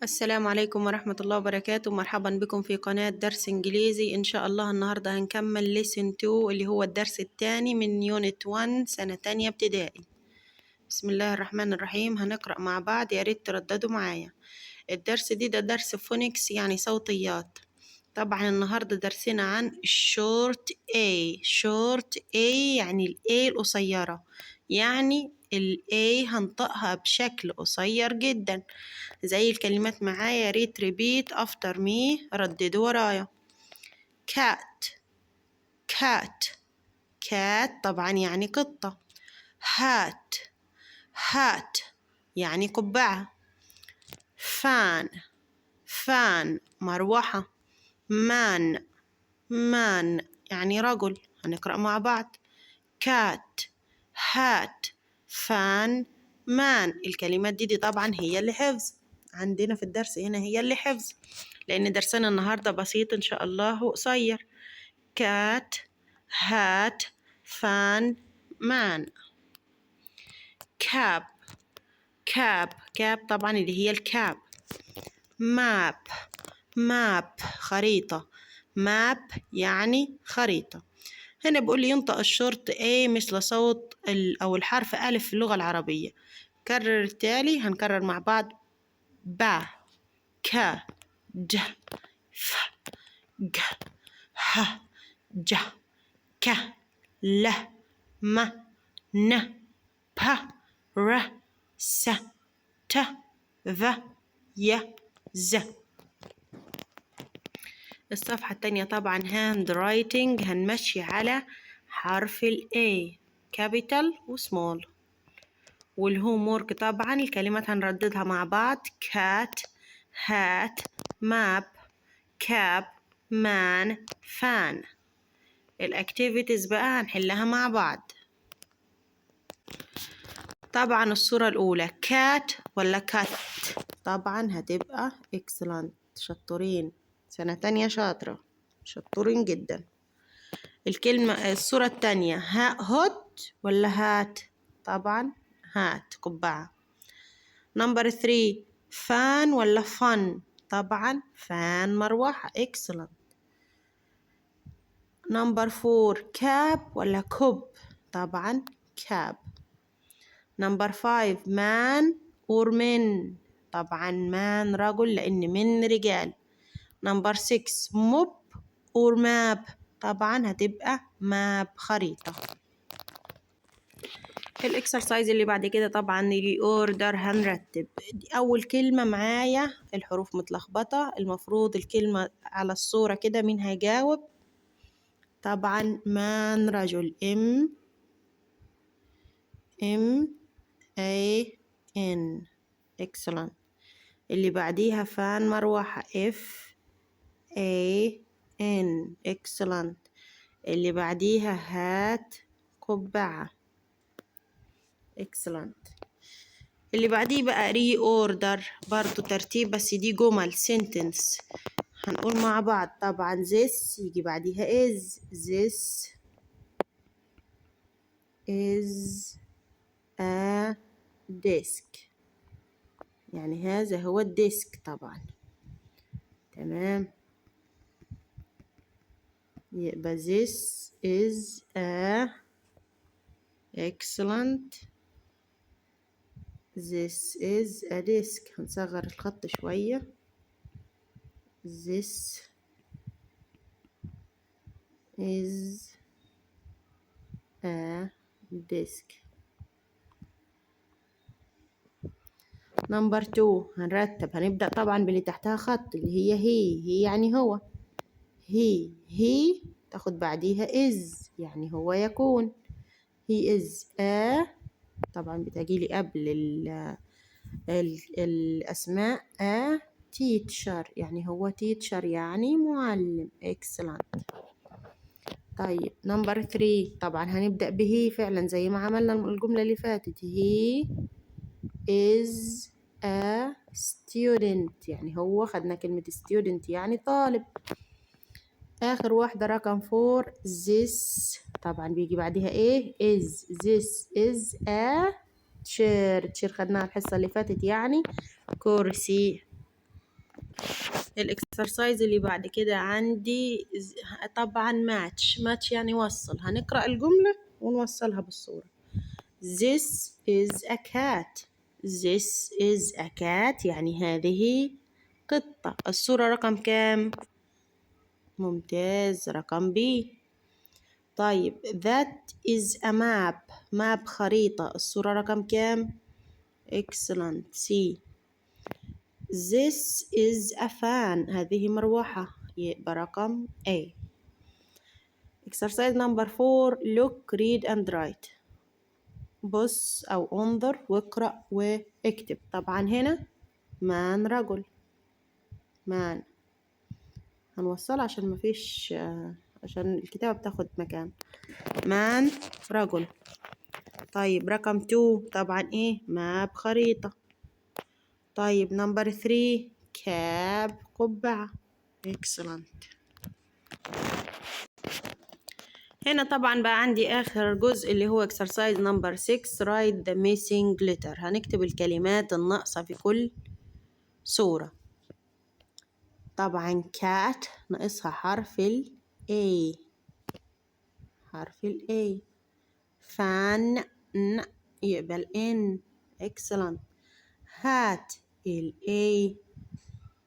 السلام عليكم ورحمة الله وبركاته. مرحبا بكم في قناة درس إنجليزي. إن شاء الله النهاردة هنكمل lesson 2 اللي هو الدرس الثاني من يونت 1 سنة تانية ابتدائي. بسم الله الرحمن الرحيم. هنقرأ مع بعض، يا ريت ترددوا معايا. الدرس ده درس فونكس يعني صوتيات. طبعا النهاردة درسنا عن short A. short A يعني ال A القصيرة، يعني ال A هنطقها بشكل قصير جدا زي الكلمات معايا. يا ريت repeat after me، رددوا ورايا. cat cat cat طبعا يعني قطة. hat hat يعني قبعة. fan fan مروحة. man man يعني رجل. هنقرأ مع بعض. cat hat fan man. الكلمات دي طبعا هي اللي حفظ عندنا في الدرس هنا، هي اللي حفظ لأن درسنا النهاردة بسيط إن شاء الله وقصير. cat hat fan man. cab cab cab طبعا اللي هي الكاب. map map خريطة. map يعني خريطة. هنا بيقول لي ينطق الشرط A مثل صوت أو الحرف ألف في اللغة العربية. كرر التالي. هنكرر مع بعض. با ك ج ف ج ه ج ك ل م ن ب ر س ت ذ ي ز. الصفحة التانية طبعا hand writing، هنمشي على حرف ال A capital و small. والهوم وورك طبعا الكلمات هنرددها مع بعض. cat hat map cap man fan. الاكتيفيتيز بقى هنحلها مع بعض. طبعا الصورة الأولى cat ولا cat؟ طبعا هتبقى excellent، شطورين، سنة تانية شاطرة، شطورين جدا. الصورة التانية hot ولا هات؟ طبعا هات، قبعة. نمبر 3 فان ولا fun؟ طبعا فان، مروحة، excellent. نمبر 4 كاب ولا كوب؟ طبعا كاب. نمبر 5 مان or men؟ طبعا مان رجل لأن من رجال. نمبر 6 موب or ماب؟ طبعا هتبقى ماب، خريطة. الاكسرسايز اللي بعد كده طبعا اوردر، هنرتب. اول كلمة معايا الحروف متلخبطة، المفروض الكلمة على الصورة كده مين هيجاوب؟ طبعا مان رجل M-A-N excellent. اللي بعديها فان مروحة F-A-N excellent. اللي بعديها هات قبعة excellent. اللي بعديه بقى ري اوردر، برضو ترتيب بس دي جمل sentence. هنقول مع بعض. طبعا this يجي بعديها this is a desk، يعني هذا هو الديسك طبعا. تمام، يبقى this is a excellent. this is a desk. هنصغر الخط شوية. this is a desk. نمبر 2 هنرتب، هنبدأ طبعا باللي تحتها خط اللي هي يعني هو. هي تاخد بعديها is يعني هو يكون. he is a طبعا بتجيلي قبل الأسماء a teacher يعني هو teacher يعني معلم excellent. طيب نمبر 3 طبعا هنبدأ به فعلا زي ما عملنا الجملة اللي فاتت. he is a student يعني هو، خدنا كلمة student يعني طالب. آخر واحدة رقم 4 this طبعا بيجي بعدها ايه is. this is a chair. chair خدناها الحصة اللي فاتت يعني كرسي. الاكسرسايز اللي بعد كده عندي طبعا ماتش يعني وصل. هنقرأ الجملة ونوصلها بالصورة. This is a cat. This is a cat يعني هذه قطة. الصورة رقم كام؟ ممتاز، رقم B. طيب that is a map. map خريطة. الصورة رقم كام؟ excellent C. This is a fan. هذه مروحة. يبقى رقم A. exercise number 4. look, read and write. بص أو انظر واقرأ واكتب. طبعا هنا man رجل. man هنوصلها عشان مفيش عشان الكتابة بتاخد مكان. man رجل. طيب رقم 2 طبعا ايه؟ map خريطة. طيب نمبر 3 كاب قبعة. excellent. هنا طبعا بقى عندي آخر جزء اللي هو exercise number 6 write the missing letter. هنكتب الكلمات الناقصة في كل صورة. طبعا cat ناقصها حرف ال A. حرف ال A. fan يبقى ال N. excellent. hat ال A.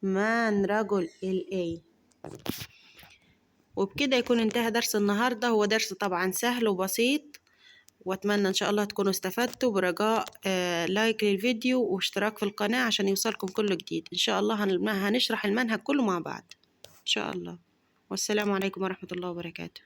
man رجل ال A. وبكده يكون انتهى درس النهاردة. هو درس طبعا سهل وبسيط، واتمنى ان شاء الله تكونوا استفدتوا. برجاء لايك للفيديو واشتراك في القناة عشان يوصلكم كل جديد. ان شاء الله هنشرح المنهج كله مع بعض ان شاء الله. والسلام عليكم ورحمة الله وبركاته.